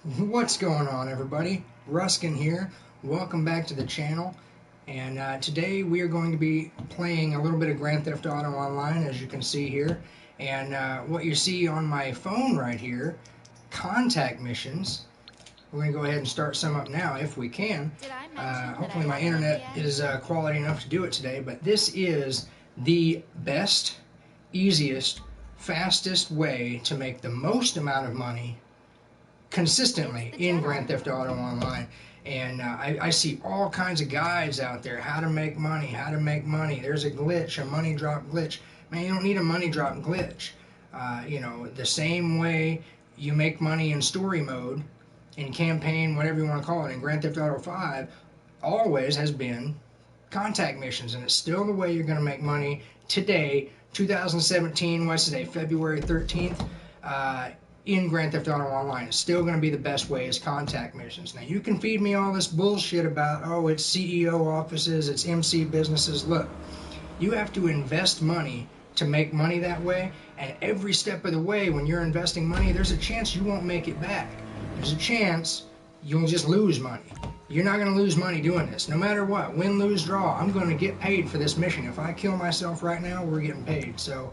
What's going on, everybody? Ruskin here. Welcome back to the channel. And today we are going to be playing a little bit of Grand Theft Auto Online, as you can see here. And what you see on my phone right here, contact missions. We're going to go ahead and start some up now if we can. Hopefully my internet is quality enough to do it today. But this is the best, easiest, fastest way to make the most amount of money consistently in Grand Theft Auto Online. And I see all kinds of guides out there, how to make money, There's a glitch, a money drop glitch. Man, you don't need a money drop glitch. The same way you make money in story mode, in campaign, whatever you want to call it, in Grand Theft Auto 5, always has been contact missions, and it's still the way you're going to make money today, 2017, what's today, February 13th, in Grand Theft Auto Online. It's still going to be the best way is contact missions. Now, you can feed me all this bullshit about, oh, it's CEO offices, it's MC businesses. Look, you have to invest money to make money that way, and every step of the way when you're investing money, there's a chance you won't make it back. There's a chance you'll just lose money. You're not going to lose money doing this. No matter what, win, lose, draw, I'm going to get paid for this mission. If I kill myself right now, we're getting paid. So,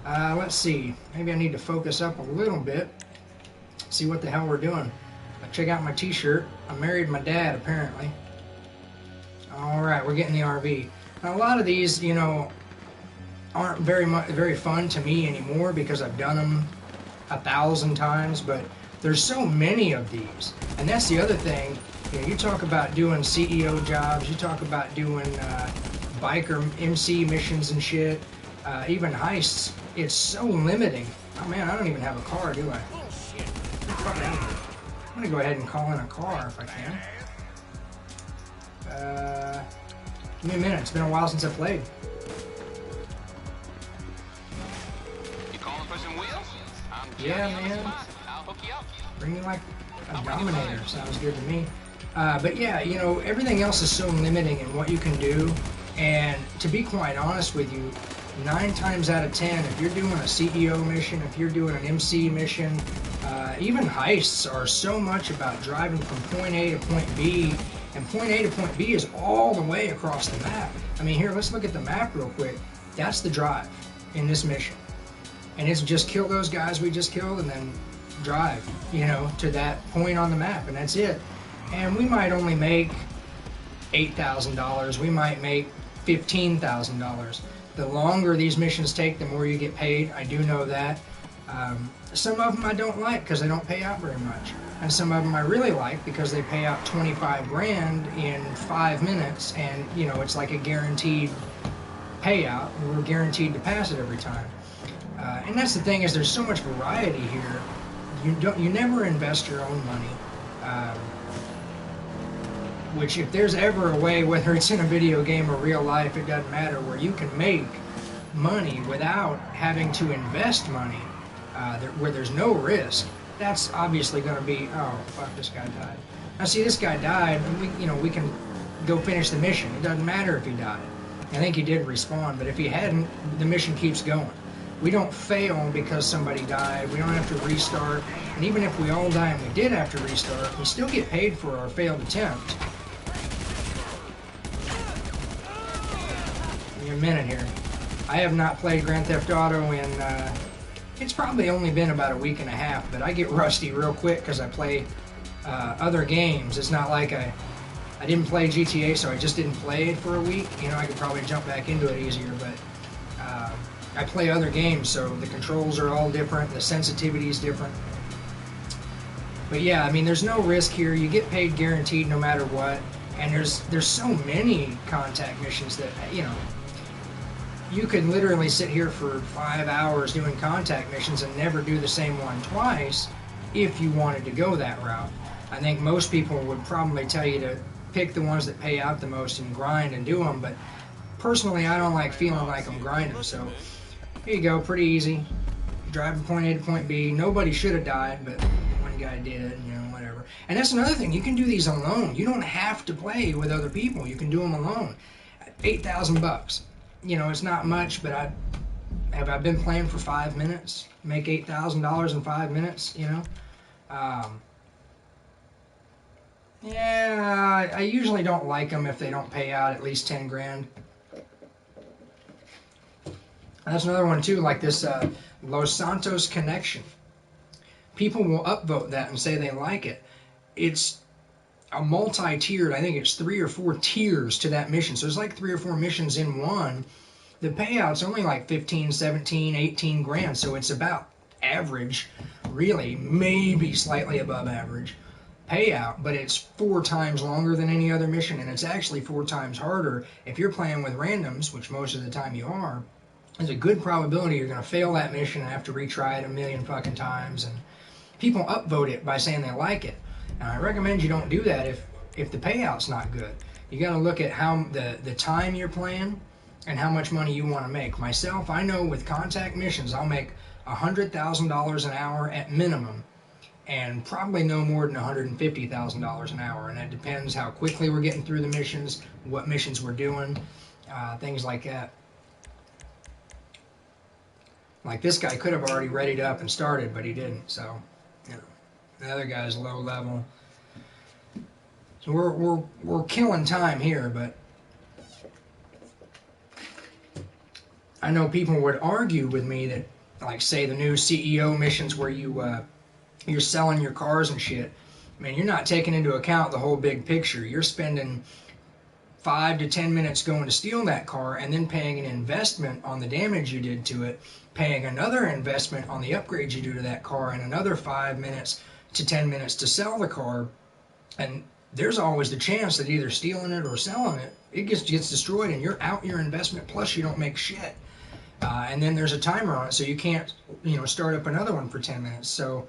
let's see. Maybe I need to focus up a little bit. See what the hell we're doing. Check out my t-shirt. I married my dad, apparently. Alright, we're getting the RV. Now, a lot of these, aren't very fun to me anymore because I've done them 1,000 times, but there's so many of these. And that's the other thing. You talk about doing CEO jobs, you talk about doing biker MC missions and shit, even heists. It's so limiting. Oh man, I don't even have a car, do I? I'm gonna go ahead and call in a car if I can. Give me a minute, it's been a while since I played. You calling for some wheels? Yeah, man. I'll hook you up. Bring me like a Dominator, sounds good to me. But yeah, everything else is so limiting in what you can do. And to be quite honest with you, 9 times out of 10, if you're doing a CEO mission, if you're doing an MC mission, even heists are so much about driving from point A to point B, and point A to point B is all the way across the map. I mean, here, let's look at the map real quick. That's the drive in this mission. And it's just kill those guys we just killed and then drive, to that point on the map, and that's it. And we might only make $8,000, we might make $15,000. The longer these missions take, the more you get paid. I do know that. Some of them I don't like because they don't pay out very much. And some of them I really like because they pay out 25 grand in 5 minutes, and it's like a guaranteed payout. We're guaranteed to pass it every time. And that's the thing, is there's so much variety here. You never invest your own money. Which, if there's ever a way, whether it's in a video game or real life, it doesn't matter, where you can make money without having to invest money, where there's no risk, that's obviously going to be, oh, fuck, this guy died. Now, see, this guy died, and we can go finish the mission. It doesn't matter if he died. I think he did respawn, but if he hadn't, the mission keeps going. We don't fail because somebody died. We don't have to restart. And even if we all die and we did have to restart, we still get paid for our failed attempt. Give me a minute here. I have not played Grand Theft Auto in, it's probably only been about a week and a half, but I get rusty real quick because I play other games. It's not like I didn't play GTA, so I just didn't play it for a week. I could probably jump back into it easier, but I play other games, so the controls are all different, the sensitivity is different. But yeah, I mean, there's no risk here. You get paid guaranteed no matter what, and there's so many contact missions that, you could literally sit here for 5 hours doing contact missions and never do the same one twice if you wanted to go that route. I think most people would probably tell you to pick the ones that pay out the most and grind and do them, but personally, I don't like feeling like I'm grinding, so here you go, pretty easy. Drive from point A to point B. Nobody should have died, but one guy did, whatever. And that's another thing, you can do these alone. You don't have to play with other people. You can do them alone. $8,000. It's not much, but have I been playing for 5 minutes? Make $8,000 in 5 minutes, Yeah, I usually don't like them if they don't pay out at least 10 grand. That's another one too, like this Los Santos Connection. People will upvote that and say they like it. It's a multi-tiered, I think it's 3 or 4 tiers to that mission. So it's like 3 or 4 missions in one. The payout's only like 15, 17, 18 grand. So it's about average, really, maybe slightly above average payout, but it's 4 times longer than any other mission, and it's actually 4 times harder. If you're playing with randoms, which most of the time you are, there's a good probability you're going to fail that mission and have to retry it a million fucking times. And people upvote it by saying they like it. And I recommend you don't do that if the payout's not good. You got to look at how the time you're playing and how much money you want to make. Myself, I know with contact missions, I'll make $100,000 an hour at minimum, and probably no more than $150,000 an hour. And that depends how quickly we're getting through the missions, what missions we're doing, things like that. Like this guy could have already readied up and started, but he didn't. So, you know, the other guy's low level. So we're killing time here, but I know people would argue with me that, like, say the new CEO missions where you're selling your cars and shit. I mean, you're not taking into account the whole big picture. You're spending 5 to 10 minutes going to steal that car and then paying an investment on the damage you did to it, paying another investment on the upgrades you do to that car, and another 5 minutes to 10 minutes to sell the car. And there's always the chance that either stealing it or selling it, it gets destroyed and you're out your investment, plus you don't make shit. And then there's a timer on it, so you can't, start up another one for 10 minutes. So,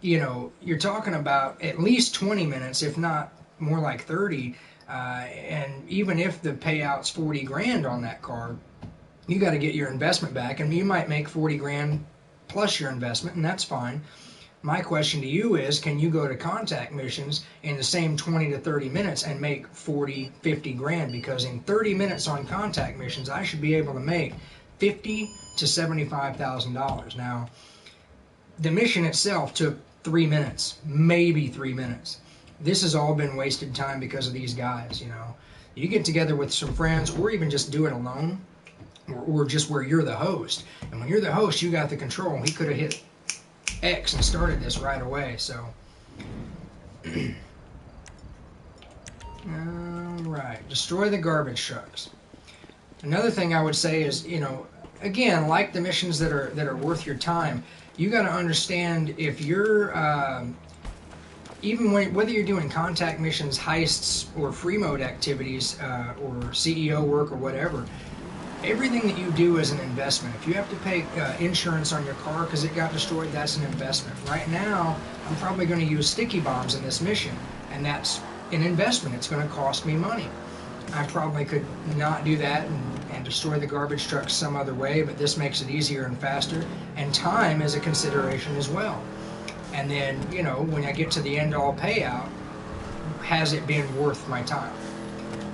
you're talking about at least 20 minutes, if not more like 30. And even if the payout's 40 grand on that car, you got to get your investment back, and you might make 40 grand plus your investment, and that's fine. My question to you is, can you go to contact missions in the same 20 to 30 minutes and make 40, 50 grand? Because in 30 minutes on contact missions, I should be able to make $50,000 to $75,000. Now, the mission itself took 3 minutes, maybe 3 minutes. This has all been wasted time because of these guys. You get together with some friends, or even just do it alone, or just where you're the host. And when you're the host, you got the control. He could have hit X and started this right away. So, all right, destroy the garbage trucks. Another thing I would say is, again, like the missions that are worth your time, you got to understand if you're whether you're doing contact missions, heists, or free mode activities, or CEO work or whatever, everything that you do is an investment. If you have to pay insurance on your car because it got destroyed, that's an investment. Right now, I'm probably going to use sticky bombs in this mission, and that's an investment. It's going to cost me money. I probably could not do that and destroy the garbage trucks some other way, but this makes it easier and faster, and time is a consideration as well. And then, when I get to the end all payout, has it been worth my time?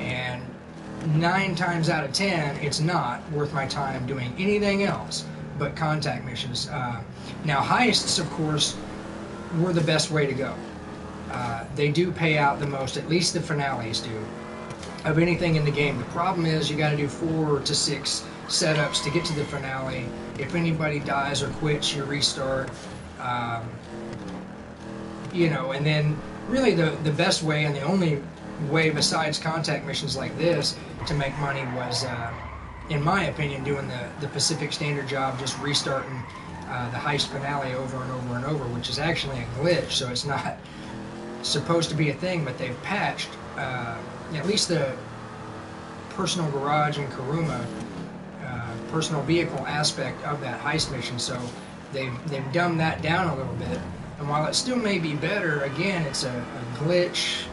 And 9 times out of 10, it's not worth my time doing anything else but contact missions. Now, heists, of course, were the best way to go. They do pay out the most, at least the finales do, of anything in the game. The problem is you got to do 4 to 6 setups to get to the finale. If anybody dies or quits, you restart. And then really the best way and the only way besides contact missions like this to make money was, in my opinion, doing the Pacific Standard job, just restarting the heist finale over and over and over, which is actually a glitch, so it's not supposed to be a thing, but they've patched at least the personal garage in Kuruma, personal vehicle aspect of that heist mission, so they've dumbed that down a little bit. And while it still may be better, again, it's a glitch,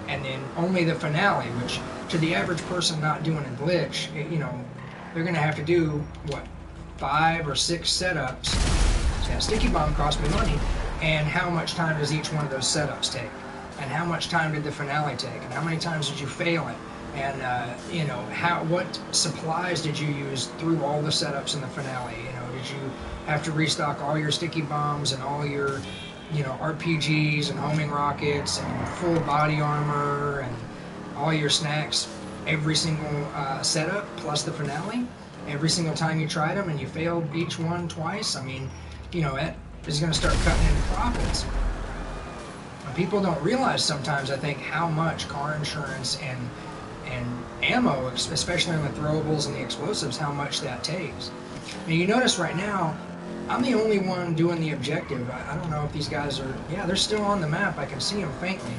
and then only the finale, which to the average person not doing a glitch, they're going to have to do, 5 or 6 setups. So yeah, sticky bomb cost me money. And how much time does each one of those setups take? And how much time did the finale take? And how many times did you fail it? And, what supplies did you use through all the setups in the finale? Did you have to restock all your sticky bombs and all your you know, RPGs and homing rockets and full body armor and all your snacks, every single setup plus the finale, every single time you tried them and you failed each one twice, I mean, you know, that is going to start cutting into profits. And people don't realize sometimes, I think, how much car insurance and ammo, especially on the throwables and the explosives, how much that takes. Now you notice right now, I'm the only one doing the objective. I don't know if these guys are, yeah, they're still on the map. I can see them faintly.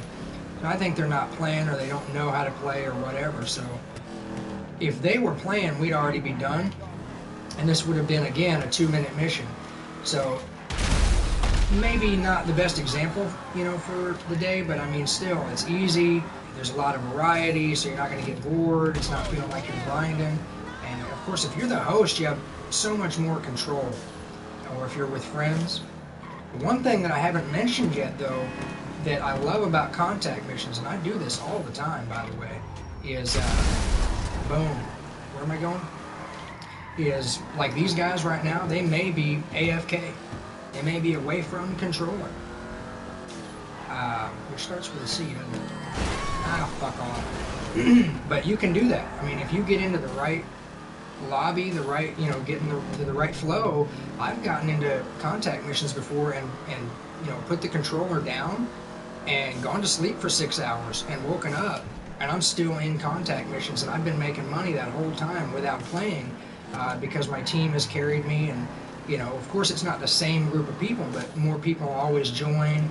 So I think they're not playing or they don't know how to play or whatever. So if they were playing, we'd already be done. And this would have been, again, a 2-minute mission. So maybe not the best example, you know, for the day, but I mean, still, it's easy. There's a lot of variety, so you're not going to get bored. It's not feeling like you're grinding. And of course, if you're the host, you have so much more control. Or if you're with friends. One thing that I haven't mentioned yet, though, that I love about contact missions, and I do this all the time, by the way, is, boom, where am I going? Is, like these guys right now, they may be AFK. They may be away from the controller. Which starts with a C, doesn't it? Ah, fuck off. But you can do that. I mean, if you get into the right lobby, the right, you know, get into the right flow. I've gotten into contact missions before and you know, put the controller down and gone to sleep for 6 hours and woken up and I'm still in contact missions and I've been making money that whole time without playing because my team has carried me. And you know, of course it's not the same group of people, but more people always join,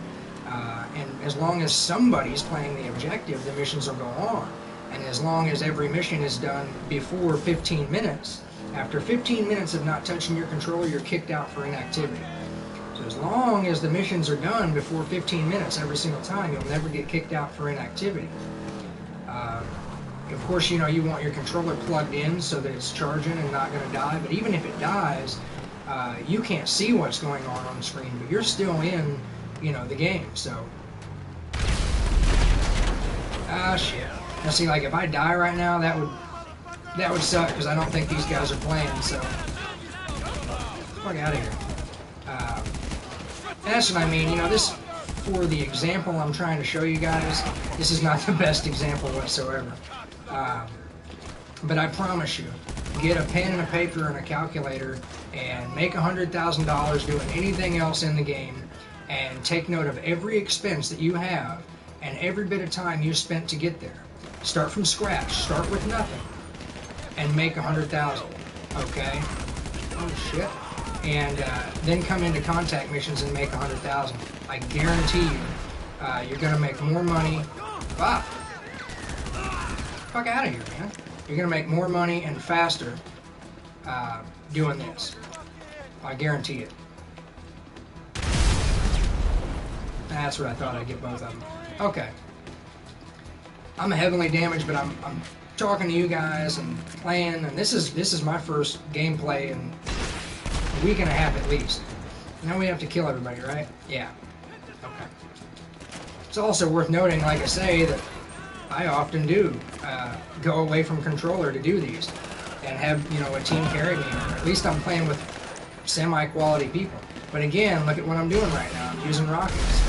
and as long as somebody's playing the objective, the missions will go on. And as long as every mission is done before 15 minutes, after 15 minutes of not touching your controller, you're kicked out for inactivity. So as long as the missions are done before 15 minutes every single time, you'll never get kicked out for inactivity. Of course, you know, you want your controller plugged in so that it's charging and not going to die. But even if it dies, you can't see what's going on the screen, but you're still in, you know, the game. So, shit. Now see, like if I die right now, that would suck because I don't think these guys are playing. So, fuck out of here. That's what I mean. You know, this, for the example I'm trying to show you guys, this is not the best example whatsoever. But I promise you, get a pen and a paper and a calculator and make $100,000 doing anything else in the game, and take note of every expense that you have and every bit of time you spent to get there. Start from scratch. Start with nothing, and make $100,000. Okay? Oh shit! And then come into contact missions and make $100,000. I guarantee you, you're gonna make more money. Fuck! Fuck out of here, man! You're gonna make more money and faster doing this. I guarantee it. That's what I thought. I'd get both of them. Okay. I'm heavily damaged, but I'm talking to you guys and playing, and this is my first gameplay in a week and a half at least. Now we have to kill everybody, right? Yeah. Okay. It's also worth noting, like I say, that I often do go away from controller to do these, and have, you know, a team carry me, or at least I'm playing with semi-quality people. But again, look at what I'm doing right now. I'm using rockets.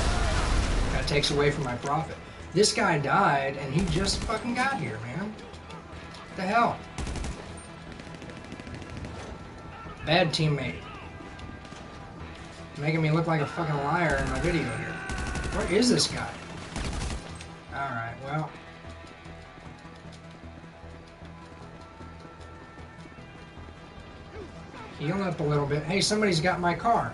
That takes away from my profit. This guy died, and he just fucking got here, man. What the hell? Bad teammate. Making me look like a fucking liar in my video here. Where is this guy? Alright, well. Heal up a little bit. Hey, somebody's got my car.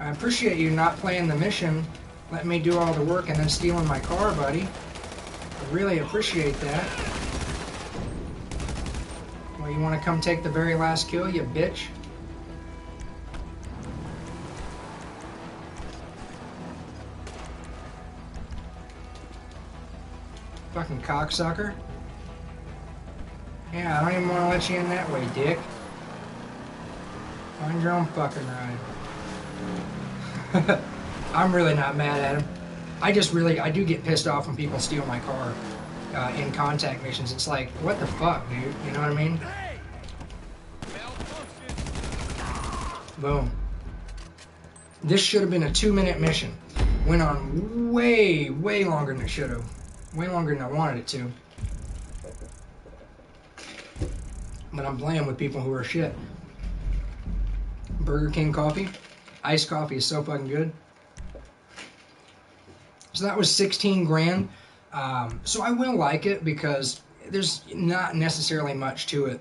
I appreciate you not playing the mission, letting me do all the work and then stealing my car, buddy. I really appreciate that. Well, you want to come take the very last kill, you bitch? Fucking cocksucker. Yeah, I don't even want to let you in that way, dick. Find your own fucking ride. I'm really not mad at him. I do get pissed off when people steal my car in contact missions. It's like, what the fuck, dude? You know what I mean? Boom. This should have been a 2-minute mission. Went on way, way longer than it should have. Way longer than I wanted it to. But I'm playing with people who are shit. Burger King coffee. Iced coffee is so fucking good. So that was 16 grand. So I will like it because there's not necessarily much to it.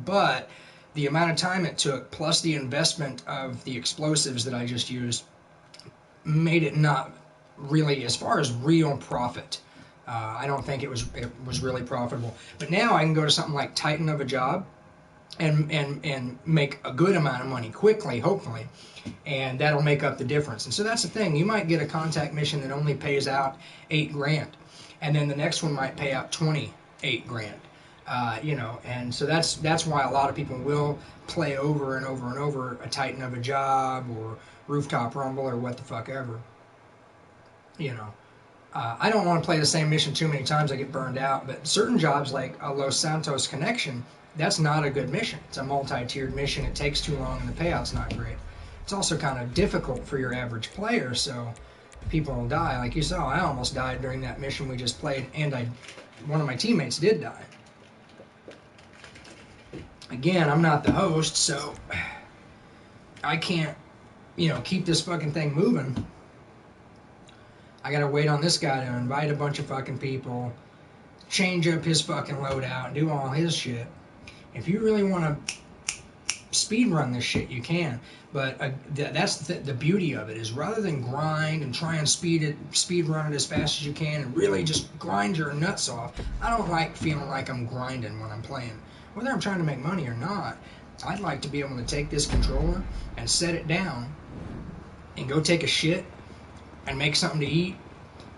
But the amount of time it took, plus the investment of the explosives that I just used, made it not really, as far as real profit. I don't think it was really profitable. But now I can go to something like Titan of a job and make a good amount of money quickly, hopefully, and that'll make up the difference. And so that's the thing. You might get a contact mission that only pays out 8 grand, and then the next one might pay out 28 grand. You know, and so that's why a lot of people will play over and over and over a Titan of a job or Rooftop Rumble or what the fuck ever. You know, I don't want to play the same mission too many times. I get burned out. But certain jobs like a Los Santos Connection, that's not a good mission. It's a multi-tiered mission. It takes too long and the payout's not great. It's also kind of difficult for your average player, so people will die. Like you saw, I almost died during that mission we just played, and one of my teammates did die. Again, I'm not the host, so I can't, you know, keep this fucking thing moving. I gotta wait on this guy to invite a bunch of fucking people, change up his fucking loadout, do all his shit. If you really want to speed run this shit, you can. But that's the beauty of it, is rather than grind and try and speed run it as fast as you can and really just grind your nuts off, I don't like feeling like I'm grinding when I'm playing. Whether I'm trying to make money or not, I'd like to be able to take this controller and set it down and go take a shit and make something to eat,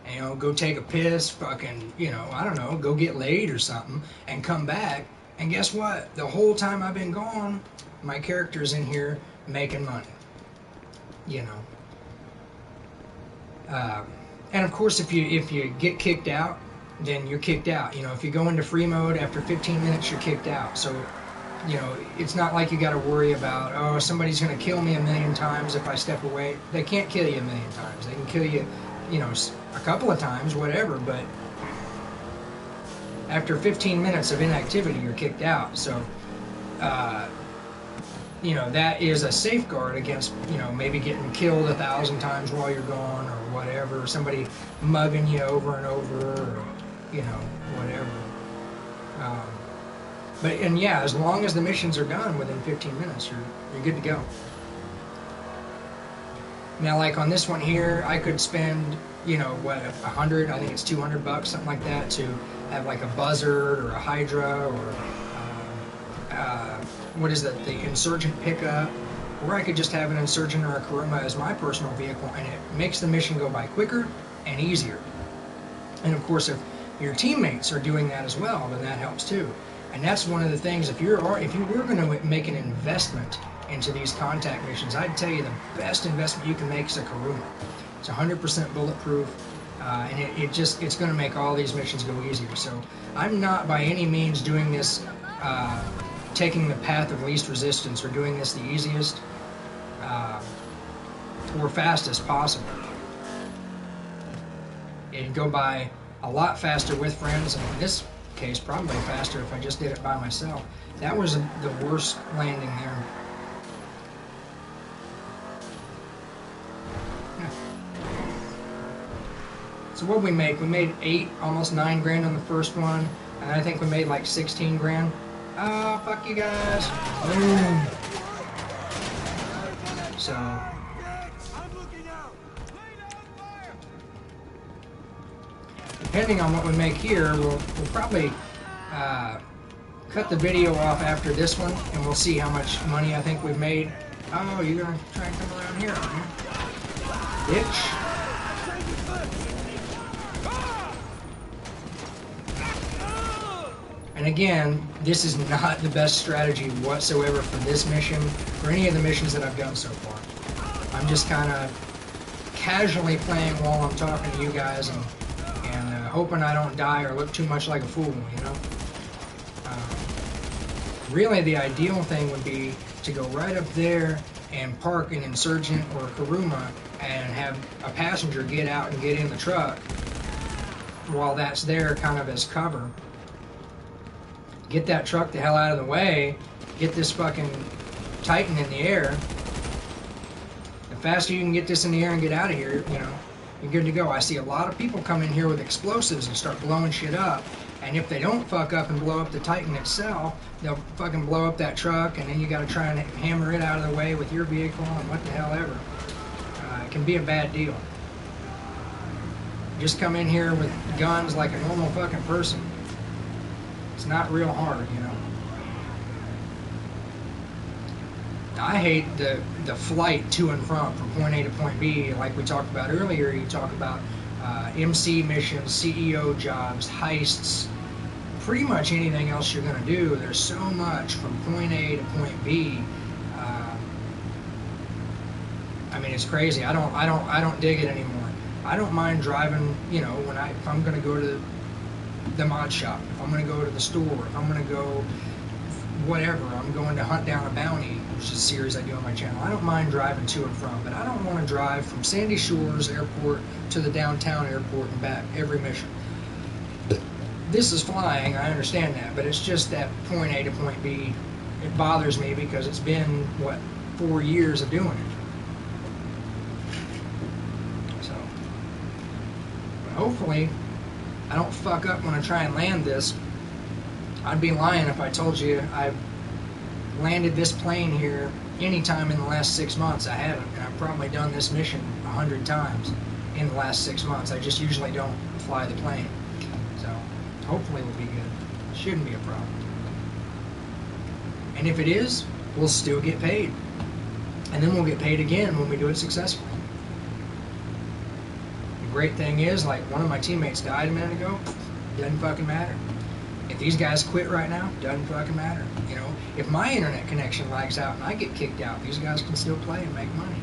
and, you know, go take a piss, fucking, you know, I don't know, go get laid or something, and come back, and guess what? The whole time I've been gone, my character's in here making money, you know. And of course, if you get kicked out, then you're kicked out. You know, if you go into free mode, after 15 minutes, you're kicked out. So, you know, it's not like you got to worry about, oh, somebody's going to kill me 1,000,000 times if I step away. They can't kill you 1,000,000 times. They can kill you, you know, a couple of times, whatever, but after 15 minutes of inactivity, you're kicked out. So, you know, that is a safeguard against, you know, maybe getting killed 1,000 times while you're gone or whatever, somebody mugging you over and over, or, you know, whatever. And yeah, as long as the missions are done within 15 minutes, you're good to go. Now, like on this one here, I could spend, you know, what, 100, I think it's $200, something like that, to have like a buzzard or a hydra or what is that, the insurgent pickup, or I could just have an insurgent or a Kuruma as my personal vehicle, and it makes the mission go by quicker and easier. And of course, if your teammates are doing that as well, then that helps too. And that's one of the things, if you were going to make an investment into these contact missions, I'd tell you the best investment you can make is a Kuruma. It's 100% bulletproof, and it's going to make all these missions go easier. So I'm not by any means doing this, taking the path of least resistance, or doing this the easiest or fastest possible. It'd go by a lot faster with friends, and in this case probably faster if I just did it by myself. That was the worst landing there. Yeah. So what we make? We made 8, almost 9 grand on the first one, and I think we made like 16 grand. Oh, fuck you guys. Boom. So depending on what we make here, we'll probably cut the video off after this one, and we'll see how much money I think we've made. Oh, you're gonna try and come around here, aren't you? Bitch. And again, this is not the best strategy whatsoever for this mission, or any of the missions that I've done so far. I'm just kind of casually playing while I'm talking to you guys, and hoping I don't die or look too much like a fool, you know? Really, the ideal thing would be to go right up there and park an Insurgent or a Kuruma and have a passenger get out and get in the truck while that's there kind of as cover. Get that truck the hell out of the way, get this fucking Titan in the air. The faster you can get this in the air and get out of here, you know, you're good to go. I see a lot of people come in here with explosives and start blowing shit up, and if they don't fuck up and blow up the Titan itself, they'll fucking blow up that truck, and then you gotta try and hammer it out of the way with your vehicle and what the hell ever. It can be a bad deal. Just come in here with guns like a normal fucking person. It's not real hard, you know. I hate the flight to and from point A to point B, like we talked about earlier. You talk about MC missions, CEO jobs, heists, pretty much anything else you're going to do. There's so much from point A to point B. I mean, it's crazy. I don't dig it anymore. I don't mind driving, you know, if I'm going to go to the mod shop, if I'm going to go to the store, if I'm going to go whatever, I'm going to hunt down a bounty, which is a series I do on my channel. I don't mind driving to and from, but I don't want to drive from Sandy Shores Airport to the downtown airport and back every mission. This is flying, I understand that, but it's just that point A to point B. It bothers me because it's been, what, 4 years of doing it. So, but hopefully, I don't fuck up when I try and land this. I'd be lying if I told you I've landed this plane here anytime in the last 6 months. I haven't, and I've probably done this mission 100 times in the last 6 months. I just usually don't fly the plane. So, hopefully it'll be good. Shouldn't be a problem. And if it is, we'll still get paid. And then we'll get paid again when we do it successfully. The great thing is, like, one of my teammates died a minute ago. Doesn't fucking matter. If these guys quit right now, doesn't fucking matter. You know, if my internet connection lags out and I get kicked out, these guys can still play and make money.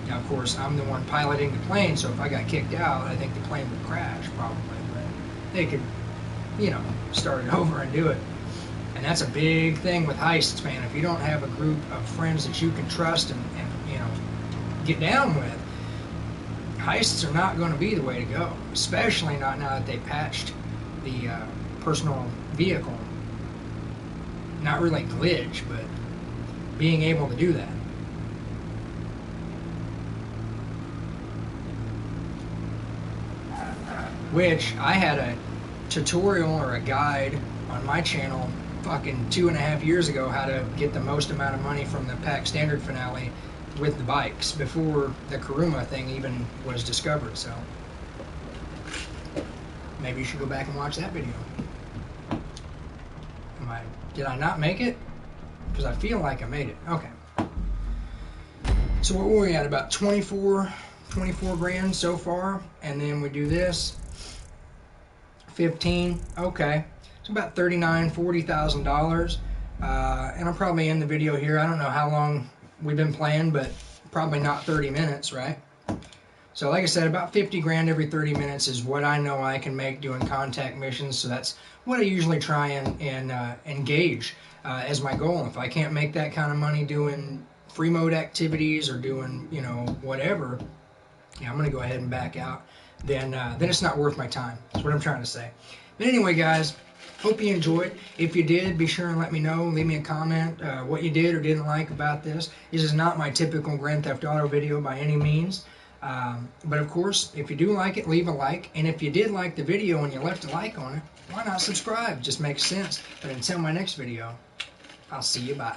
Now, of course, I'm the one piloting the plane, so if I got kicked out, I think the plane would crash probably. But they could, you know, start it over and do it. And that's a big thing with heists, man. If you don't have a group of friends that you can trust and you know, get down with, heists are not going to be the way to go. Especially not now that they patched the personal vehicle. Not really glitch, but being able to do that. Which I had a tutorial or a guide on my channel fucking 2.5 years ago how to get the most amount of money from the pack standard finale with the bikes before the Kuruma thing even was discovered. So maybe you should go back and watch that video. Did I not make it? Because I feel like I made it. Okay. So what were we at? About 24 grand so far. And then we do this. 15. Okay. It's about $39,000-$40,000. And I'll probably end the video here. I don't know how long we've been playing, but probably not 30 minutes, right? So like I said, about 50 grand every 30 minutes is what I know I can make doing contact missions. So that's what I usually try and engage as my goal. If I can't make that kind of money doing free mode activities or doing, you know, whatever, yeah, I'm going to go ahead and back out. Then it's not worth my time. That's what I'm trying to say. But anyway, guys, hope you enjoyed. If you did, be sure and let me know. Leave me a comment what you did or didn't like about this. This is not my typical Grand Theft Auto video by any means. But of course, if you do like it, leave a like. And if you did like the video and you left a like on it, why not subscribe? It just makes sense. But until my next video, I'll see you. Bye.